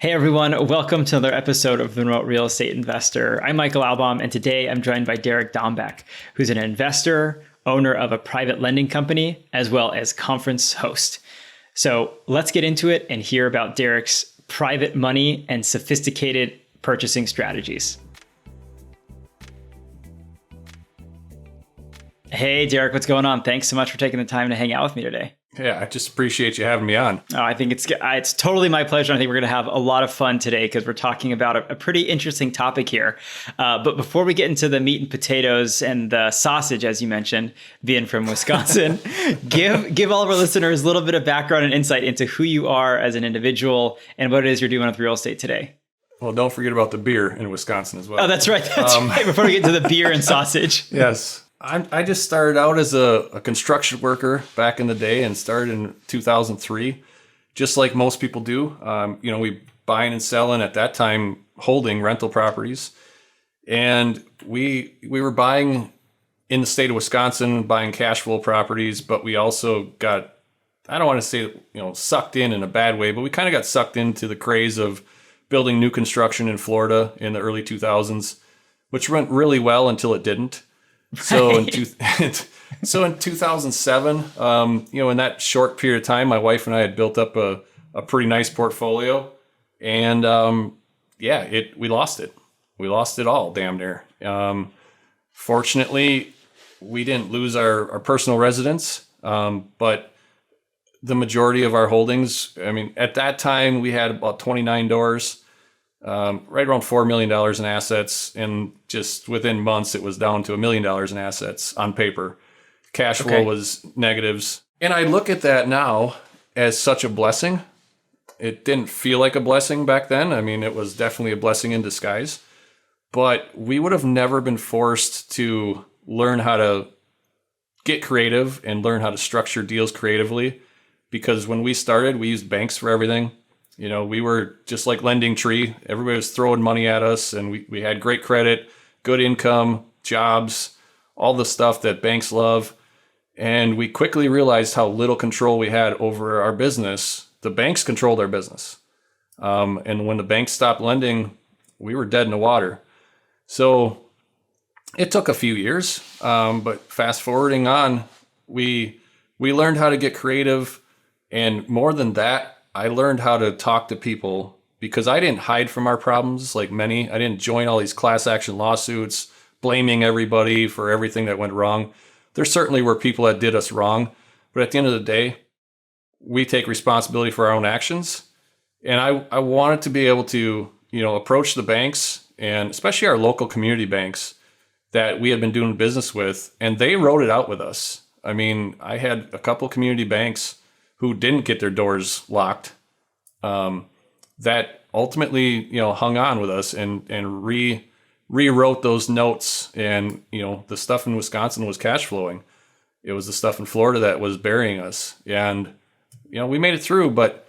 Hey everyone, welcome to another episode of The Remote Real Estate Investor. I'm Michael Albaum, and today I'm joined by Derek Dombeck, who's an investor, owner of a private lending company, as well as conference host. So let's get into it and hear about Derek's private money and sophisticated purchasing strategies. Hey Derek, what's going on? Thanks so much for taking the time to hang out with me today. Yeah, I just appreciate you having me on. I think it's totally my pleasure. I think we're going to have a lot of fun today because we're talking about a pretty interesting topic here. But before we get into the meat and potatoes and the sausage, as you mentioned, being from Wisconsin, give all of our listeners a little bit of background and insight into who you are as an individual and what it is you're doing with real estate today. Well, don't forget about the beer in Wisconsin as well. Oh, that's right. That's right. Before we get to the beer and sausage. Yes. I just started out as a construction worker back in the day and started in 2003, just like most people do. We buying and selling at that time, holding rental properties. And we were buying in the state of Wisconsin, buying cash flow properties, but we also got, I don't want to say, sucked in a bad way, but we kind of got sucked into the craze of building new construction in Florida in the early 2000s, which went really well until it didn't. So in 2007, in that short period of time, my wife and I had built up a pretty nice portfolio, and we lost it. We lost it all, damn near. Fortunately, we didn't lose our personal residence, but the majority of our holdings, at that time we had about 29 doors. Right around $4 million in assets, and just within months it was down to $1 million in assets on paper. Cash flow was negatives. And I look at that now as such a blessing. It didn't feel like a blessing back then. It was definitely a blessing in disguise. But we would have never been forced to learn how to get creative and learn how to structure deals creatively, because when we started, we used banks for everything. We were just like Lending Tree. Everybody was throwing money at us, and we had great credit, good income, jobs, all the stuff that banks love. And we quickly realized how little control we had over our business. The banks controlled our business. And when the banks stopped lending, we were dead in the water. So it took a few years, but fast forwarding on, we learned how to get creative. And more than that, I learned how to talk to people, because I didn't hide from our problems like many. I didn't join all these class action lawsuits, blaming everybody for everything that went wrong. There certainly were people that did us wrong, but at the end of the day, we take responsibility for our own actions. And I wanted to be able to, approach the banks, and especially our local community banks that we had been doing business with, and they wrote it out with us. I had a couple community banks who didn't get their doors locked, that ultimately, hung on with us and rewrote those notes. And, the stuff in Wisconsin was cash flowing. It was the stuff in Florida that was burying us. And, we made it through. But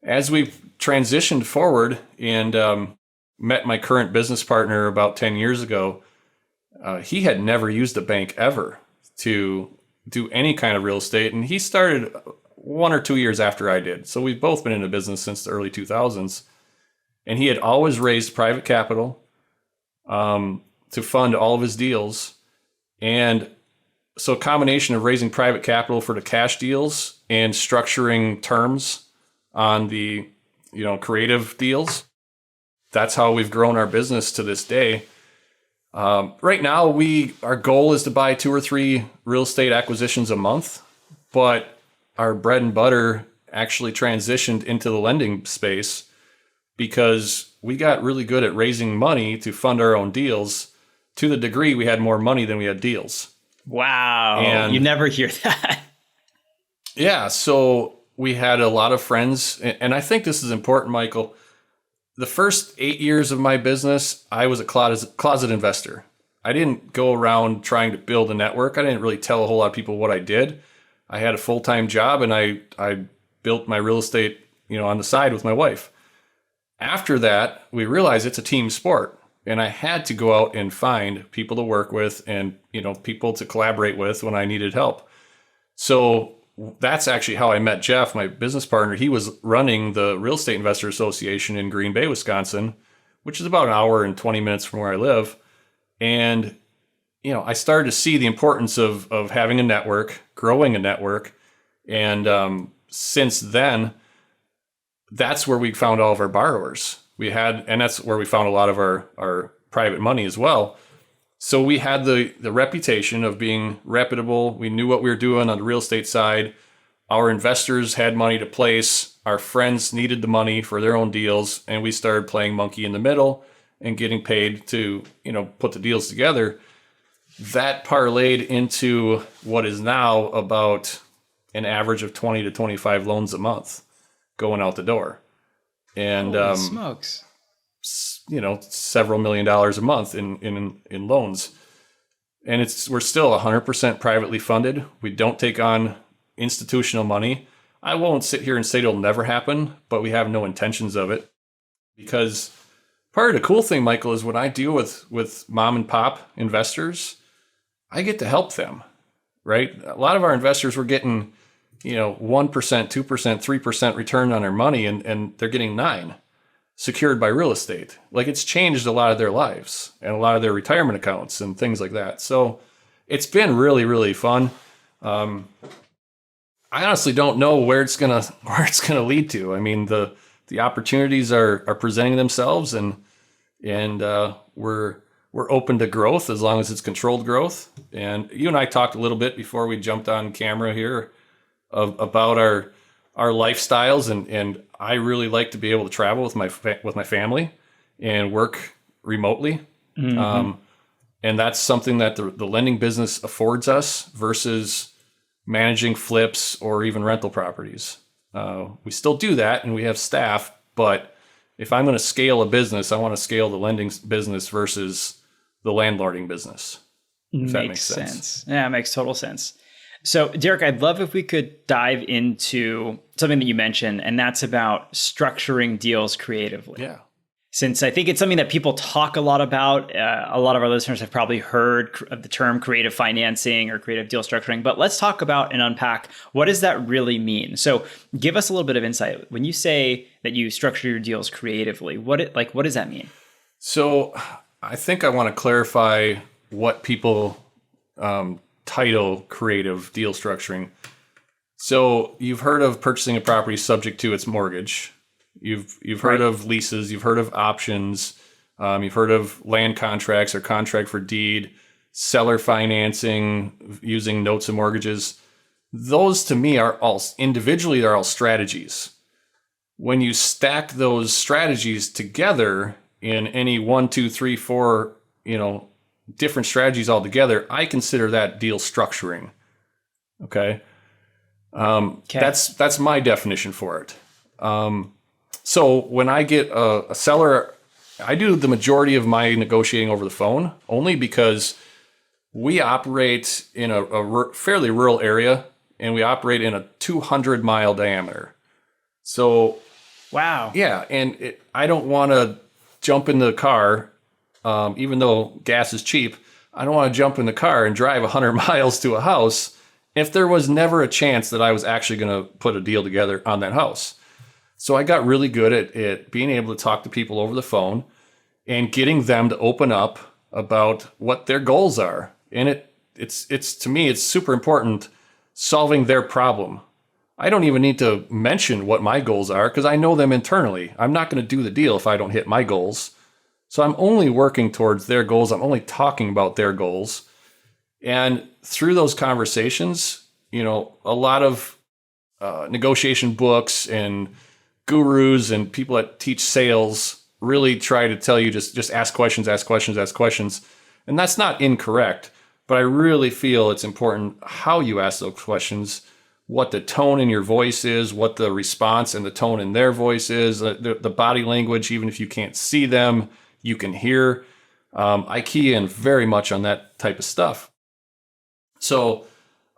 as we've transitioned forward and met my current business partner about 10 years ago, he had never used a bank ever to do any kind of real estate. And he started 1 or 2 years after I did. So we've both been in the business since the early 2000s. And he had always raised private capital to fund all of his deals. And so a combination of raising private capital for the cash deals and structuring terms on the, creative deals, that's how we've grown our business to this day. Right now, our goal is to buy 2 or 3 real estate acquisitions a month, but our bread and butter actually transitioned into the lending space because we got really good at raising money to fund our own deals, to the degree we had more money than we had deals. Wow. And you never hear that. Yeah. So we had a lot of friends, and I think this is important, Michael. The first 8 years of my business, I was a closet investor. I didn't go around trying to build a network. I didn't really tell a whole lot of people what I did. I had a full-time job, and I built my real estate, on the side with my wife. After that, we realized it's a team sport, and I had to go out and find people to work with and, people to collaborate with when I needed help. So that's actually how I met Jeff, my business partner. He was running the Real Estate Investor Association in Green Bay, Wisconsin, which is about an hour and 20 minutes from where I live. And, I started to see the importance of having a network, growing a network. And since then, that's where we found all of our borrowers. And that's where we found a lot of our private money as well. So we had the reputation of being reputable. We knew what we were doing on the real estate side. Our investors had money to place. Our friends needed the money for their own deals. And we started playing monkey in the middle and getting paid to, put the deals together. That parlayed into what is now about an average of 20 to 25 loans a month going out the door. And, holy smokes. Several $1 million a month in loans. And we're still 100% privately funded. We don't take on institutional money. I won't sit here and say it'll never happen, but we have no intentions of it. Because part of the cool thing, Michael, is when I deal with mom and pop investors, I get to help them, right? A lot of our investors were getting, 1%, 2%, 3% return on their money, and they're getting 9%. Secured by real estate. Like, it's changed a lot of their lives and a lot of their retirement accounts and things like that. So it's been really, really fun. I honestly don't know where it's gonna lead to. I mean, the opportunities are presenting themselves, and we're open to growth as long as it's controlled growth. And you and I talked a little bit before we jumped on camera here about our lifestyles, and I really like to be able to travel with my family and work remotely. Mm-hmm. And that's something that the lending business affords us versus managing flips or even rental properties. We still do that, and we have staff, but if I'm going to scale a business, I want to scale the lending business versus the landlording business. If that makes sense. Yeah, it makes total sense. So, Derek, I'd love if we could dive into something that you mentioned, and that's about structuring deals creatively. Yeah. Since I think it's something that people talk a lot about. A lot of our listeners have probably heard of the term creative financing or creative deal structuring, but let's talk about and unpack, what does that really mean? So give us a little bit of insight. When you say that you structure your deals creatively, what does that mean? So I think I want to clarify what people title creative deal structuring. So you've heard of purchasing a property subject to its mortgage. You've heard of leases. You've heard of options. You've heard of land contracts or contract for deed, seller financing using notes and mortgages. Those to me are all individually, they're all strategies. When you stack those strategies together in any 1, 2, 3, 4, different strategies all together, I consider that deal structuring. Okay. That's my definition for it. So when I get a seller, I do the majority of my negotiating over the phone, only because we operate in a fairly rural area, and we operate in a 200-mile diameter. So, wow. Yeah, and I don't want to jump in the car, even though gas is cheap. I don't want to jump in the car and drive 100 miles to a house if there was never a chance that I was actually going to put a deal together on that house. So I got really good at being able to talk to people over the phone and getting them to open up about what their goals are. And it's to me, it's super important solving their problem. I don't even need to mention what my goals are because I know them internally. I'm not going to do the deal if I don't hit my goals. So I'm only working towards their goals. I'm only talking about their goals. And through those conversations, a lot of negotiation books and gurus and people that teach sales really try to tell you just ask questions. And that's not incorrect, but I really feel it's important how you ask those questions, what the tone in your voice is, what the response and the tone in their voice is, the body language, even if you can't see them, you can hear. I key in very much on that type of stuff. So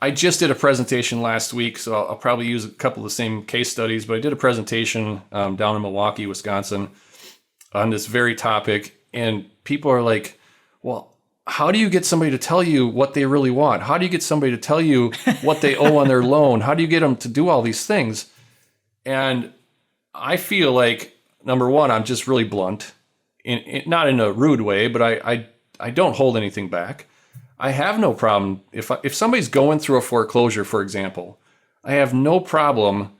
I just did a presentation last week, so I'll probably use a couple of the same case studies, but I did a presentation down in Milwaukee, Wisconsin on this very topic. And people are like, well, how do you get somebody to tell you what they really want? How do you get somebody to tell you what they owe on their loan? How do you get them to do all these things? And I feel like, number one, I'm just really blunt, not in a rude way, but I don't hold anything back. I have no problem. If somebody's going through a foreclosure, for example, I have no problem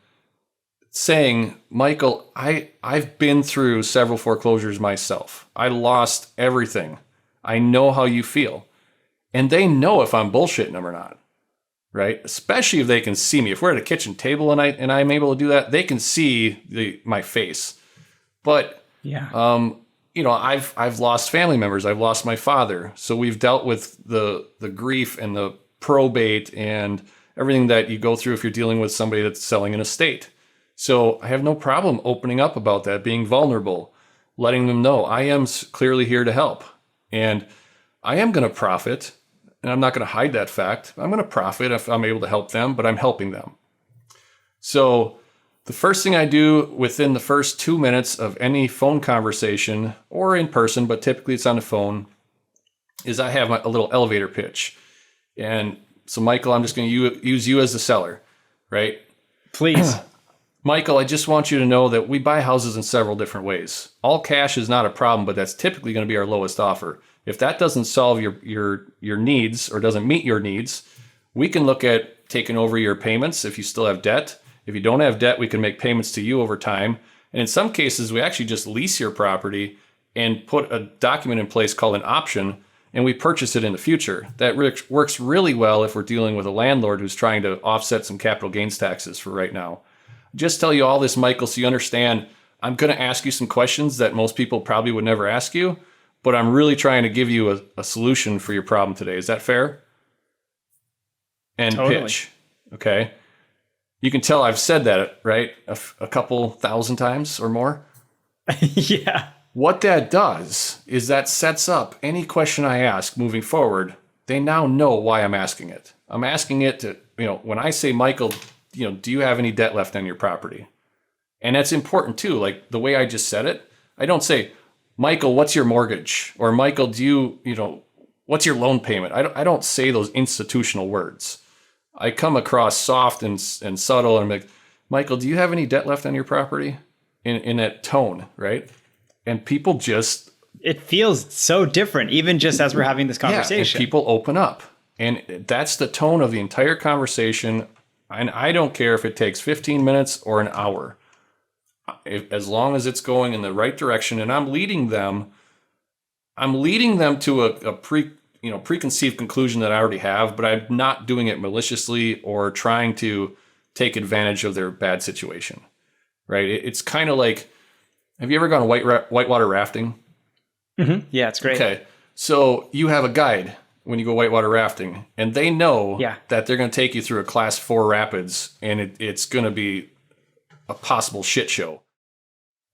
saying, Michael, I've been through several foreclosures myself. I lost everything. I know how you feel. And they know if I'm bullshitting them or not, right? Especially if they can see me. If we're at a kitchen table and I'm able to do that, they can see my face. But yeah, I've lost family members. I've lost my father. So we've dealt with the grief and the probate and everything that you go through if you're dealing with somebody that's selling an estate. So I have no problem opening up about that, being vulnerable, letting them know I am clearly here to help. And I am going to profit, and I'm not going to hide that fact. I'm going to profit if I'm able to help them, but I'm helping them. So the first thing I do within the first 2 minutes of any phone conversation or in person, but typically it's on the phone, is I have a little elevator pitch. And so, Michael, I'm just going to use you as the seller, right? Please. Michael, I just want you to know that we buy houses in several different ways. All cash is not a problem, but that's typically going to be our lowest offer. If that doesn't solve your needs or doesn't meet your needs, we can look at taking over your payments if you still have debt. If you don't have debt, we can make payments to you over time. And in some cases, we actually just lease your property and put a document in place called an option, and we purchase it in the future. That works really well if we're dealing with a landlord who's trying to offset some capital gains taxes for right now. Just tell you all this, Michael, so you understand I'm going to ask you some questions that most people probably would never ask you, but I'm really trying to give you a solution for your problem today. Is that fair? And totally. Pitch. Okay. You can tell I've said that, right? A couple thousand times or more. Yeah. What that does is that sets up any question I ask moving forward. They now know why I'm asking it. I'm asking it to, when I say, Michael, do you have any debt left on your property? And that's important too. Like the way I just said it, I don't say, Michael, what's your mortgage? Or Michael, what's your loan payment? I don't say those institutional words. I come across soft and subtle, and I'm like, Michael, do you have any debt left on your property? In that tone, right? And people just... It feels so different, even just as we're having this conversation. Yeah, and people open up. And that's the tone of the entire conversation. And I don't care if it takes 15 minutes or an hour, as long as it's going in the right direction. And I'm leading them to a preconceived conclusion that I already have, but I'm not doing it maliciously or trying to take advantage of their bad situation, right? It's kind of like, have you ever gone whitewater rafting? Mm-hmm. Yeah, it's great. Okay, so you have a guide when you go whitewater rafting, and they know that they're going to take you through a class 4 rapids, and it's going to be a possible shit show.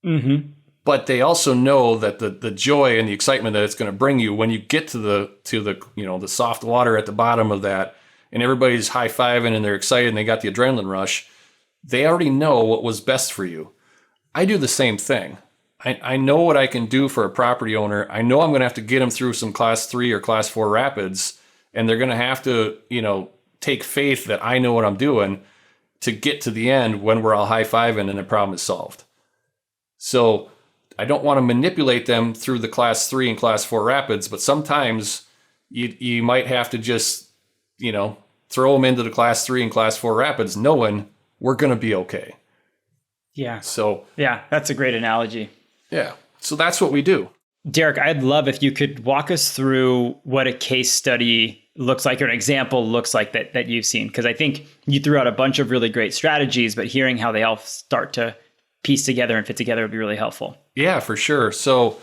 Mm-hmm. But they also know that the joy and the excitement that it's going to bring you when you get to the soft water at the bottom of that, and everybody's high-fiving and they're excited and they got the adrenaline rush, they already know what was best for you. I do the same thing. I know what I can do for a property owner. I know I'm going to have to get them through some class 3 or class 4 rapids, and they're going to have to, take faith that I know what I'm doing to get to the end when we're all high-fiving and the problem is solved. So I don't want to manipulate them through the class 3 and class 4 rapids, but sometimes you might have to just, throw them into the class 3 and class 4 rapids knowing we're going to be okay. Yeah. So yeah, that's a great analogy. Yeah. So that's what we do. Derek, I'd love if you could walk us through what a case study looks like or an example looks like that you've seen. Because I think you threw out a bunch of really great strategies, but hearing how they all start to piece together and fit together would be really helpful. Yeah, for sure. So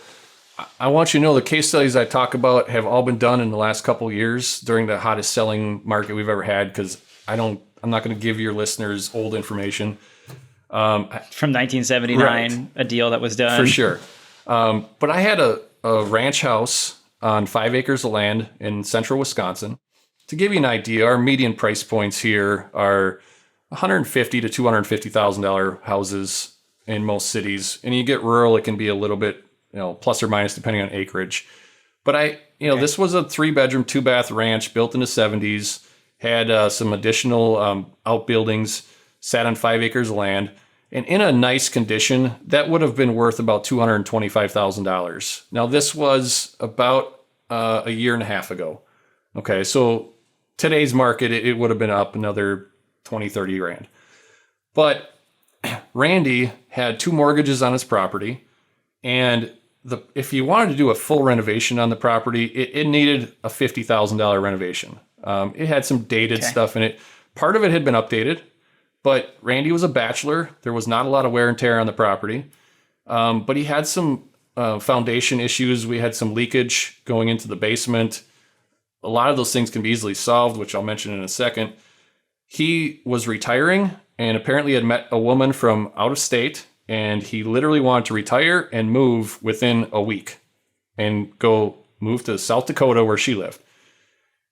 I want you to know the case studies I talk about have all been done in the last couple of years during the hottest selling market we've ever had, because I'm not going to give your listeners old information. From 1979, right. A deal that was done. For sure. But I had a ranch house on 5 acres of land in central Wisconsin. To give you an idea, our median price points here are $150,000 to $250,000 houses in most cities. And you get rural, it can be a little bit, plus or minus depending on acreage. But this was a 3-bedroom, 2-bath ranch built in the 70s, had some additional outbuildings, sat on 5 acres of land, and in a nice condition. That would have been worth about $225,000. Now, this was about a year and a half ago. Okay, so today's market, it would have been up another 20, 30 grand. But Randy had 2 mortgages on his property, and if you wanted to do a full renovation on the property, it needed a $50,000 renovation. It had some dated stuff in it. Part of it had been updated, but Randy was a bachelor. There was not a lot of wear and tear on the property, but he had some foundation issues. We had some leakage going into the basement. A lot of those things can be easily solved, which I'll mention in a second. He was retiring and apparently had met a woman from out of state, and he literally wanted to retire and move within a week and go move to South Dakota where she lived.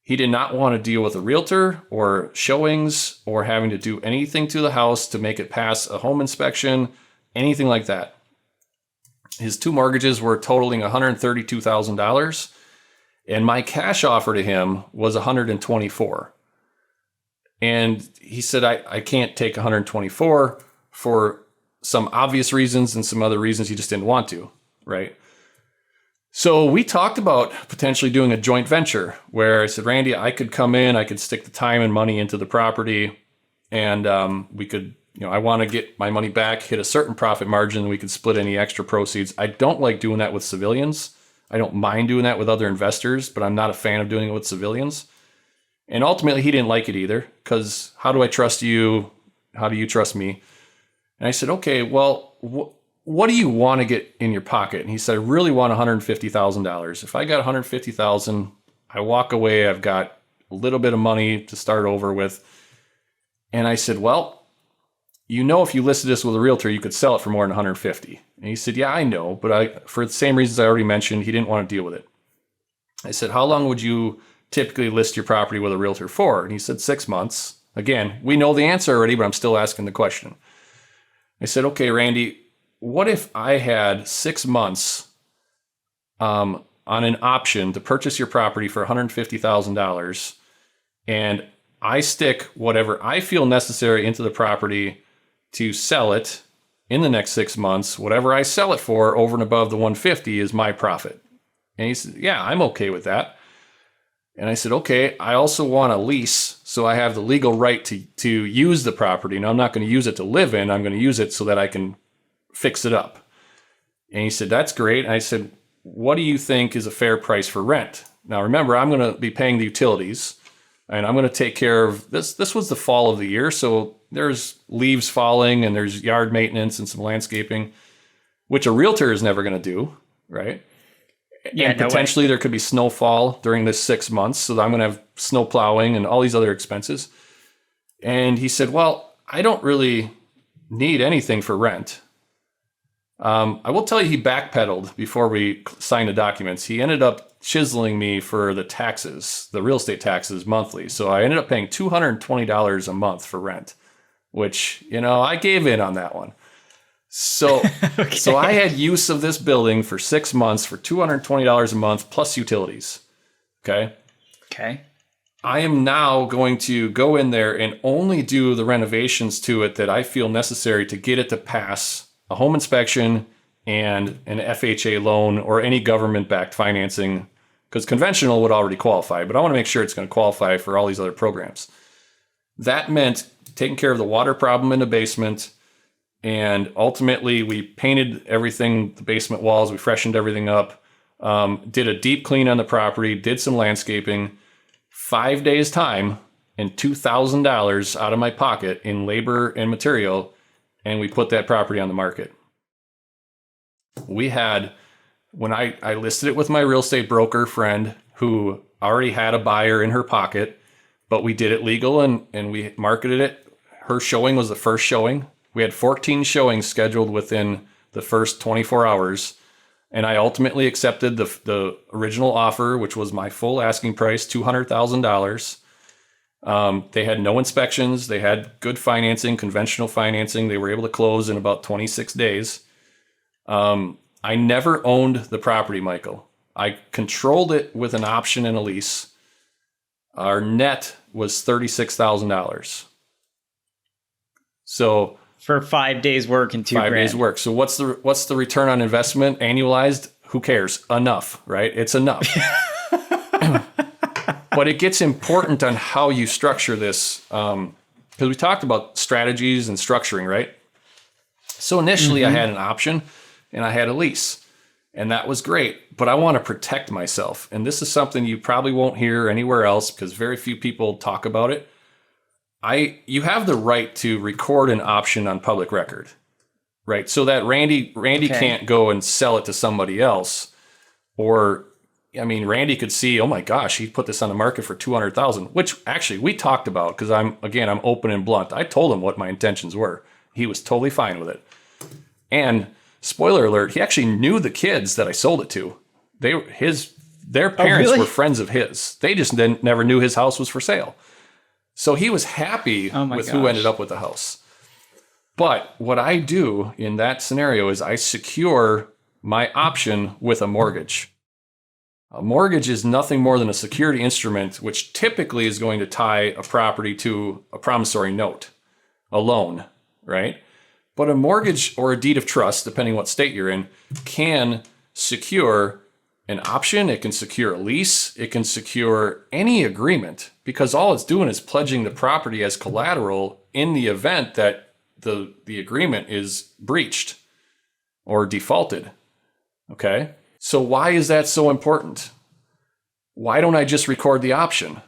He did not want to deal with a realtor or showings or having to do anything to the house to make it pass a home inspection, anything like that. His 2 mortgages were totaling $132,000, and my cash offer to him was $124,000. And he said, I can't take $124,000 for some obvious reasons and some other reasons he just didn't want to, right? So we talked about potentially doing a joint venture where I said, Randy, I could come in, I could stick the time and money into the property, and we could, I want to get my money back, hit a certain profit margin, we could split any extra proceeds. I don't like doing that with civilians. I don't mind doing that with other investors, but I'm not a fan of doing it with civilians. And ultimately, he didn't like it either, because how do I trust you? How do you trust me? And I said, okay, well, what do you want to get in your pocket? And he said, I really want $150,000. If I got $150,000, I walk away, I've got a little bit of money to start over with. And I said, well, if you listed this with a realtor, you could sell it for more than $150,000. And he said, yeah, I know, but for the same reasons I already mentioned, he didn't want to deal with it. I said, how long would you typically list your property with a realtor for? And he said 6 months. Again, we know the answer already, but I'm still asking the question. I said, okay, Randy, what if I had 6 months on an option to purchase your property for $150,000, and I stick whatever I feel necessary into the property to sell it in the next 6 months? Whatever I sell it for over and above the $150,000 is my profit. And he said, yeah, I'm okay with that. And I said, okay, I also want a lease, so I have the legal right to use the property. Now, I'm not going to use it to live in. I'm going to use it so that I can fix it up. And he said, that's great. And I said, what do you think is a fair price for rent? Now, remember, I'm going to be paying the utilities, and I'm going to take care of this. This was the fall of the year, so there's leaves falling, and there's yard maintenance and some landscaping, which a realtor is never going to do, right? Yeah, and potentially there could be snowfall during this 6 months, so I'm going to have snow plowing and all these other expenses. And he said, well, I don't really need anything for rent. I will tell you, he backpedaled before we signed the documents. He ended up chiseling me for the taxes, the real estate taxes monthly. So I ended up paying $220 a month for rent, which, I gave in on that one. So, okay. So I had use of this building for 6 months for $220 a month plus utilities. Okay. I am now going to go in there and only do the renovations to it that I feel necessary to get it to pass a home inspection and an FHA loan or any government-backed financing, because conventional would already qualify, but I want to make sure it's going to qualify for all these other programs. That meant taking care of the water problem in the basement. And ultimately, we painted everything, the basement walls, we freshened everything up, did a deep clean on the property, did some landscaping, 5 days time, and $2,000 out of my pocket in labor and material, and we put that property on the market. We had, when I listed it with my real estate broker friend who already had a buyer in her pocket, but we did it legal and we marketed it. Her showing was the first showing. We had 14 showings scheduled within the first 24 hours, and I ultimately accepted the original offer, which was my full asking price, $200,000. They had no inspections. They had good financing, conventional financing. They were able to close in about 26 days. I never owned the property, Michael. I controlled it with an option and a lease. Our net was $36,000. So for 5 days work and 5 days work. So what's the return on investment annualized? Who cares? Enough, right? It's enough. But it gets important on how you structure this, because we talked about strategies and structuring, right? So initially I had an option and I had a lease, and that was great, but I want to protect myself. And this is something you probably won't hear anywhere else because very few people talk about it. You have the right to record an option on public record, right? So that Randy can't go and sell it to somebody else. Or, I mean, Randy could see, oh my gosh, he put this on the market for $200,000, which actually we talked about because I'm open and blunt. I told him what my intentions were. He was totally fine with it. And spoiler alert, he actually knew the kids that I sold it to. Their parents were friends of his. They just never knew his house was for sale. So he was happy with who ended up with the house. But what I do in that scenario is I secure my option with a mortgage. A mortgage is nothing more than a security instrument, which typically is going to tie a property to a promissory note, a loan, right? But a mortgage or a deed of trust, depending what state you're in, can secure an option. It can secure a lease. It can secure any agreement, because all it's doing is pledging the property as collateral in the event that the agreement is breached or defaulted. Okay? So why is that so important? Why don't I just record the option?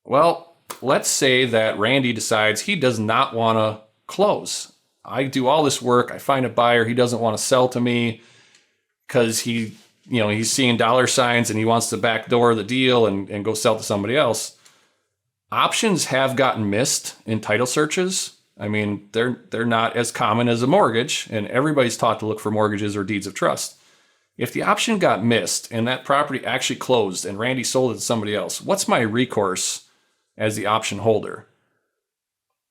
Well, let's say that Randy decides he does not want to close. I do all this work. I find a buyer. He doesn't want to sell to me because he's seeing dollar signs and he wants to backdoor the deal and go sell to somebody else. Options have gotten missed in title searches. I mean, they're not as common as a mortgage, and everybody's taught to look for mortgages or deeds of trust. If the option got missed and that property actually closed and Randy sold it to somebody else, what's my recourse as the option holder?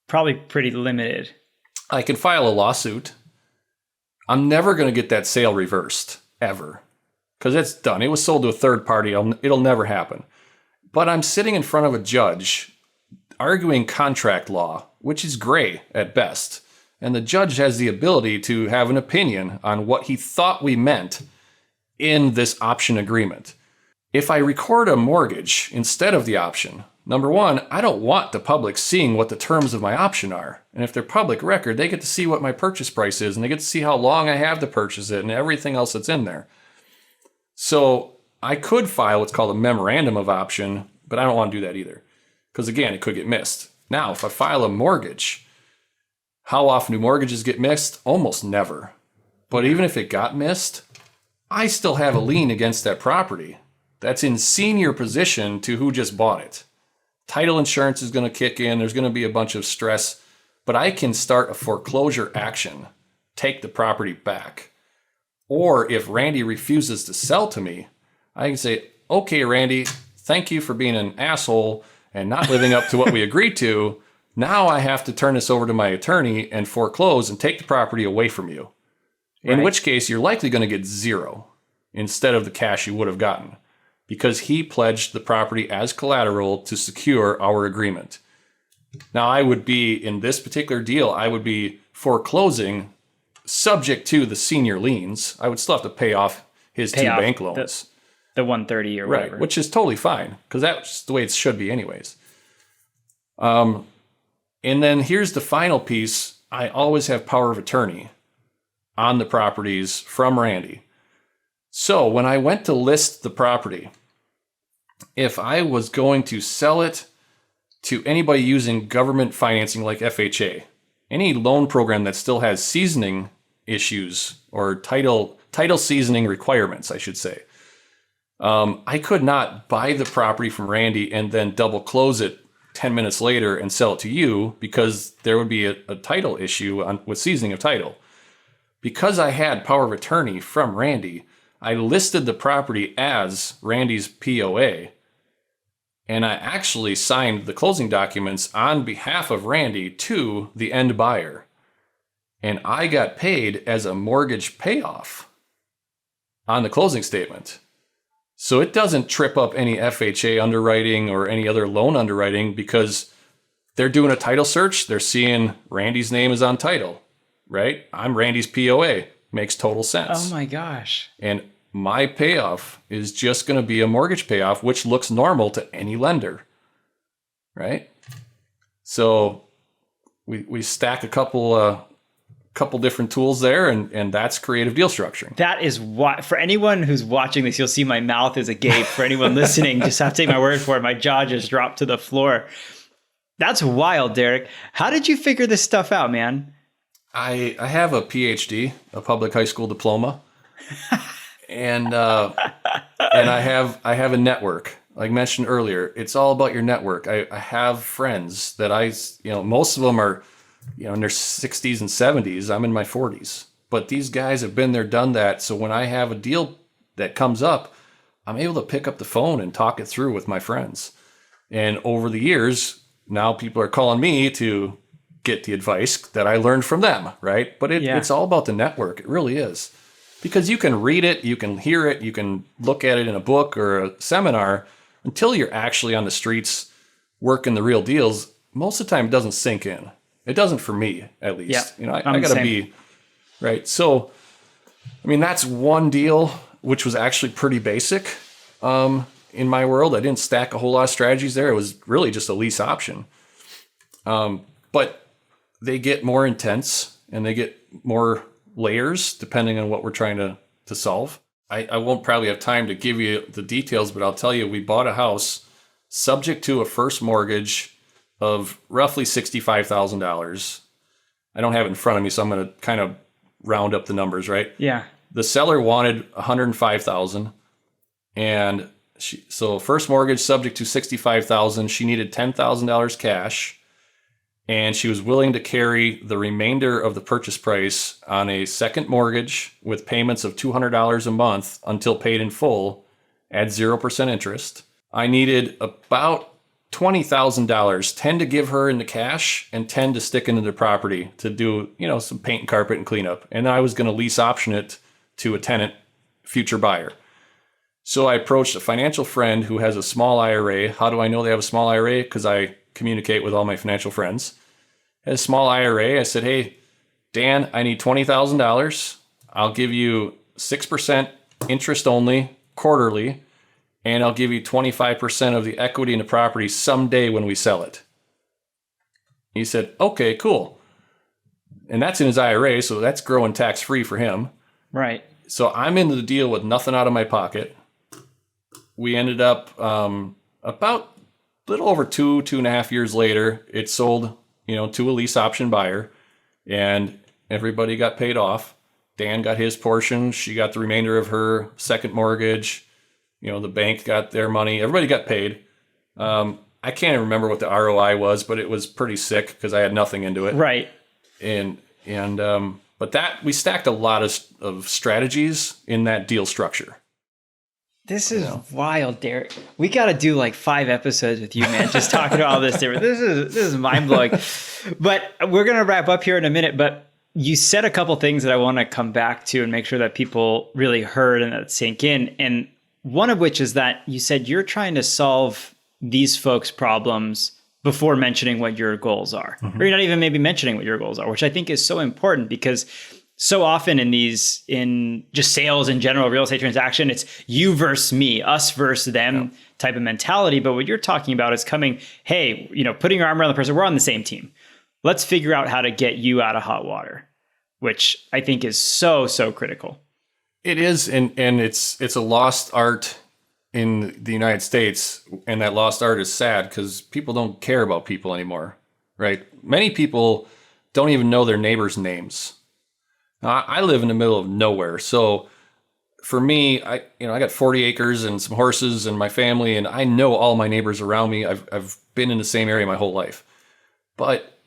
Probably pretty limited. I can file a lawsuit. I'm never going to get that sale reversed, ever, because it's done. It was sold to a third party. It'll never happen. But I'm sitting in front of a judge arguing contract law, which is gray at best. And the judge has the ability to have an opinion on what he thought we meant in this option agreement. If I record a mortgage instead of the option, number one, I don't want the public seeing what the terms of my option are. And if they're public record, they get to see what my purchase price is, and they get to see how long I have to purchase it and everything else that's in there. So I could file what's called a memorandum of option, but I don't want to do that either, because again, it could get missed. Now, if I file a mortgage, how often do mortgages get missed? Almost never. But even if it got missed, I still have a lien against that property that's in senior position to who just bought it. Title insurance is going to kick in. There's going to be a bunch of stress, but I can start a foreclosure action, take the property back. Or if Randy refuses to sell to me, I can say, okay, Randy, thank you for being an asshole and not living up to what we agreed to. Now I have to turn this over to my attorney and foreclose and take the property away from you. In which case, you're likely going to get zero instead of the cash you would have gotten, because he pledged the property as collateral to secure our agreement. Now, I would be, in this particular deal, I would be foreclosing subject to the senior liens. I would still have to pay off his two bank loans. The 130 or whatever. Right, which is totally fine, because that's the way it should be anyways. And then here's the final piece. I always have power of attorney on the properties from Randy. So when I went to list the property, if I was going to sell it to anybody using government financing like FHA, any loan program that still has seasoning issues or title seasoning requirements, I should say, I could not buy the property from Randy and then double close it 10 minutes later and sell it to you, because there would be a title issue with seasoning of title. Because I had power of attorney from Randy, I listed the property as Randy's POA, and I actually signed the closing documents on behalf of Randy to the end buyer. And I got paid as a mortgage payoff on the closing statement. So it doesn't trip up any FHA underwriting or any other loan underwriting because they're doing a title search. They're seeing Randy's name is on title, right? I'm Randy's POA. Makes total sense. Oh my gosh. And my payoff is just going to be a mortgage payoff, which looks normal to any lender, right? So we stack a couple different tools there, and that's creative deal structuring. That is why, for anyone who's watching this, you'll see my mouth is agape. For anyone listening, just have to take my word for it. My jaw just dropped to the floor. That's wild, Derek. How did you figure this stuff out, man? I have a PhD, a public high school diploma, and I have a network. Like mentioned earlier, it's all about your network. I have friends that most of them are, in their 60s and 70s. I'm in my 40s, but these guys have been there, done that. So when I have a deal that comes up, I'm able to pick up the phone and talk it through with my friends. And over the years, now people are calling me to get the advice that I learned from them, right? But it's all about the network. It really is. Because you can read it, you can hear it, you can look at it in a book or a seminar. Until you're actually on the streets working the real deals, most of the time it doesn't sink in. It doesn't for me, at least. Yeah, I got to be, right? So, that's one deal, which was actually pretty basic in my world. I didn't stack a whole lot of strategies there. It was really just a lease option. But they get more intense and they get more layers depending on what we're trying to solve. I won't probably have time to give you the details, but I'll tell you, we bought a house subject to a first mortgage of roughly $65,000. I don't have it in front of me, so I'm going to kind of round up the numbers, right? Yeah. The seller wanted $105,000, and so first mortgage subject to $65,000. She needed $10,000 cash, and she was willing to carry the remainder of the purchase price on a second mortgage with payments of $200 a month until paid in full at 0% interest. I needed about $20,000, 10 to give her in the cash and 10 to stick into the property to do, some paint and carpet and cleanup. And then I was going to lease option it to a tenant, future buyer. So I approached a financial friend who has a small IRA. How do I know they have a small IRA? Because I communicate with all my financial friends. Had a small IRA. I said, hey, Dan, I need $20,000. I'll give you 6% interest only quarterly, and I'll give you 25% of the equity in the property someday when we sell it. He said, okay, cool. And that's in his IRA, so that's growing tax-free for him. Right. So I'm into the deal with nothing out of my pocket. We ended up about a little over 2.5 years later, it sold, to a lease option buyer, and everybody got paid off. Dan got his portion. She got the remainder of her second mortgage. The bank got their money. Everybody got paid. I can't even remember what the ROI was, but it was pretty sick because I had nothing into it. Right. But that we stacked a lot of strategies in that deal structure. This is wild, Derek. We got to do like 5 episodes with you, man. Just talking about all this. This is mind blowing. But we're gonna wrap up here in a minute. But you said a couple things that I want to come back to and make sure that people really heard and that sink in. And one of which is that you said you're trying to solve these folks' problems before mentioning what your goals are, or you're not even maybe mentioning what your goals are, which I think is so important because so often in just sales in general, real estate transaction, it's you versus me, us versus them type of mentality. But what you're talking about is coming, hey, putting your arm around the person. We're on the same team. Let's figure out how to get you out of hot water, which I think is so, so critical. It is. And it's a lost art in the United States. And that lost art is sad because people don't care about people anymore, right? Many people don't even know their neighbors' names. I live in the middle of nowhere. So for me, I got 40 acres and some horses and my family, and I know all my neighbors around me. I've been in the same area my whole life. But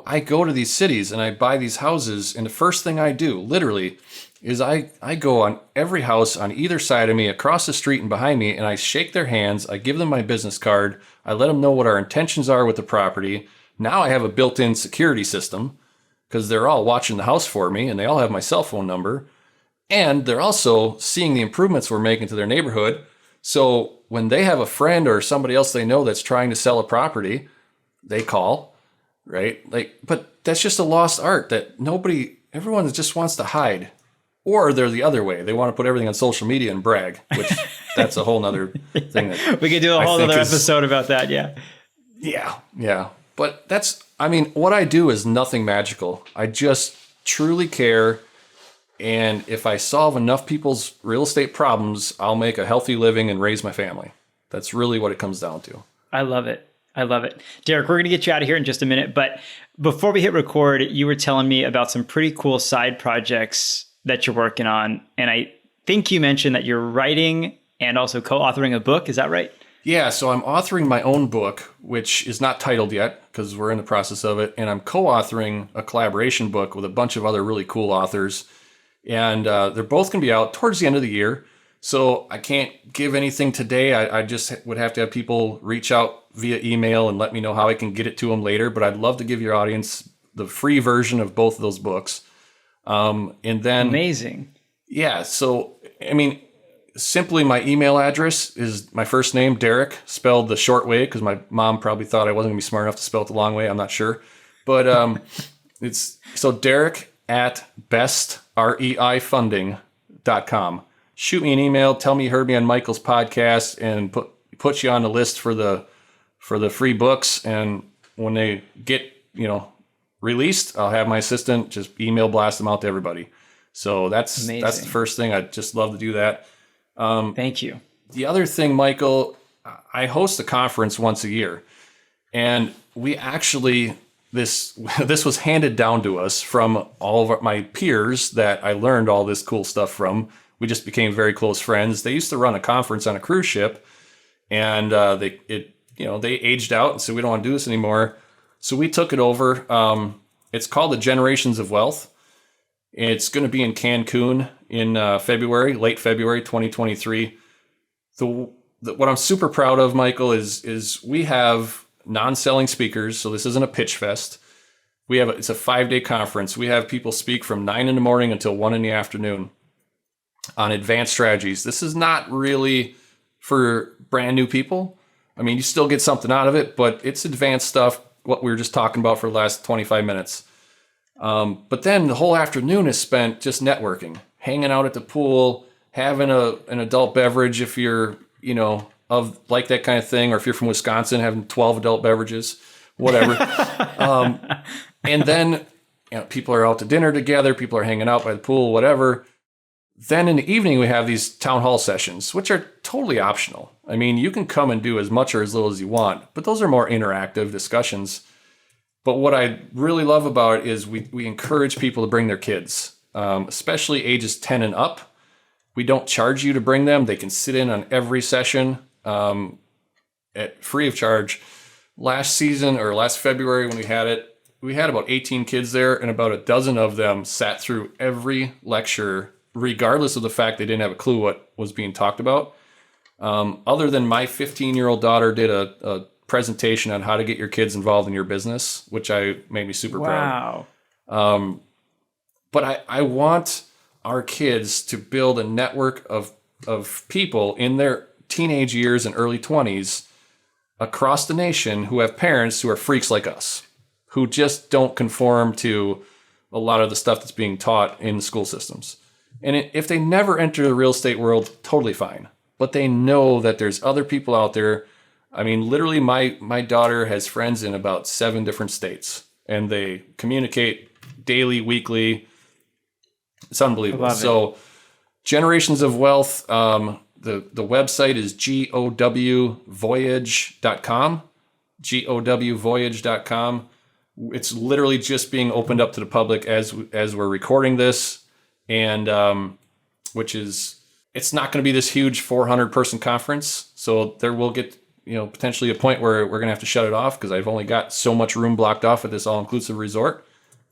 I go to these cities and I buy these houses, and the first thing I do, literally, is I go on every house on either side of me, across the street and behind me, and I shake their hands. I give them my business card. I let them know what our intentions are with the property. Now I have a built-in security system, because they're all watching the house for me and they all have my cell phone number, and they're also seeing the improvements we're making to their neighborhood. So when they have a friend or somebody else they know that's trying to sell a property, they call, right? Like, but that's just a lost art that everyone just wants to hide. Or they're the other way. They want to put everything on social media and brag, which that's a whole nother thing. We could do a whole other episode about that. Yeah. Yeah. But what I do is nothing magical. I just truly care. And if I solve enough people's real estate problems, I'll make a healthy living and raise my family. That's really what it comes down to. I love it. Derek, we're going to get you out of here in just a minute. But before we hit record, you were telling me about some pretty cool side projects that you're working on. And I think you mentioned that you're writing and also co-authoring a book. Is that right? Yeah. So I'm authoring my own book, which is not titled yet because we're in the process of it. And I'm co-authoring a collaboration book with a bunch of other really cool authors. And they're both going to be out towards the end of the year. So I can't give anything today. I just would have to have people reach out via email and let me know how I can get it to them later. But I'd love to give your audience the free version of both of those books. And then amazing. Yeah. So, simply my email address is my first name, Derek, spelled the short way because my mom probably thought I wasn't gonna be smart enough to spell it the long way. I'm not sure. But it's so Derek at bestreifunding.com. Shoot me an email. Tell me you heard me on Michael's podcast and put you on the list for the free books. And when they get, released, I'll have my assistant just email blast them out to everybody. So that's the first thing. I'd just love to do that. Thank you. The other thing, Michael, I host a conference once a year, and we actually this was handed down to us from all of my peers that I learned all this cool stuff from. We just became very close friends. They used to run a conference on a cruise ship, and they aged out and said we don't want to do this anymore. So we took it over. It's called the Generations of Wealth. It's going to be in Cancun in late February 2023. What I'm super proud of, Michael, is we have non-selling speakers. So this isn't a pitch fest. It's a 5-day conference. We have people speak from 9 in the morning until 1 in the afternoon on advanced strategies. This is not really for brand new people. You still get something out of it, but it's advanced stuff, what we were just talking about for the last 25 minutes. But then the whole afternoon is spent just networking, hanging out at the pool, having an adult beverage if you're, of like that kind of thing, or if you're from Wisconsin, having 12 adult beverages, whatever. And then people are out to dinner together, people are hanging out by the pool, whatever. Then in the evening, we have these town hall sessions, which are totally optional. You can come and do as much or as little as you want, but those are more interactive discussions. But what I really love about it is we encourage people to bring their kids, especially ages 10 and up. We don't charge you to bring them. They can sit in on every session at free of charge. Last season or last February when we had it, we had about 18 kids there, and about a dozen of them sat through every lecture, regardless of the fact they didn't have a clue what was being talked about. Other than my 15-year-old daughter did a presentation on how to get your kids involved in your business, which made me super proud. Wow. But I want our kids to build a network of people in their teenage years and early 20s across the nation who have parents who are freaks like us, who just don't conform to a lot of the stuff that's being taught in school systems. And if they never enter the real estate world, totally fine. But they know that there's other people out there. Literally my daughter has friends in about 7 different states, and they communicate daily, weekly. It's unbelievable. So Generations of Wealth, the website is GOWvoyage.com, GOWvoyage.com. It's literally just being opened up to the public as we're recording this, and it's not going to be this huge 400 person conference. So there will get, potentially a point where we're going to have to shut it off because I've only got so much room blocked off at this all-inclusive resort,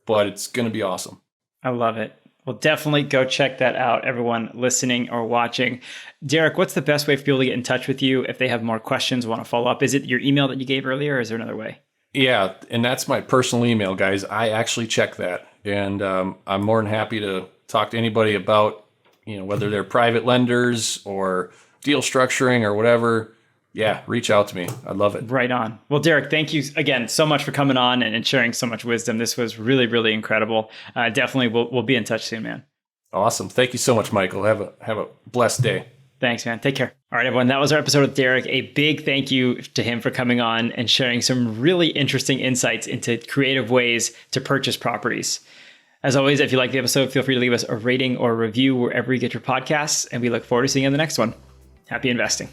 but it's going to be awesome. I love it. Well, definitely go check that out, everyone listening or watching. Derek, what's the best way for people to get in touch with you if they have more questions, want to follow up? Is it your email that you gave earlier, or is there another way? Yeah, and that's my personal email, guys. I actually check that, and I'm more than happy to talk to anybody about, whether they're private lenders or deal structuring or whatever, yeah, reach out to me. I'd love it. Right on. Well, Derek, thank you again so much for coming on and sharing so much wisdom. This was really, really incredible. Definitely, we'll be in touch soon, man. Awesome. Thank you so much, Michael. Have a blessed day. Thanks, man. Take care. All right, everyone. That was our episode with Derek. A big thank you to him for coming on and sharing some really interesting insights into creative ways to purchase properties. As always, if you like the episode, feel free to leave us a rating or a review wherever you get your podcasts, and we look forward to seeing you in the next one. Happy investing.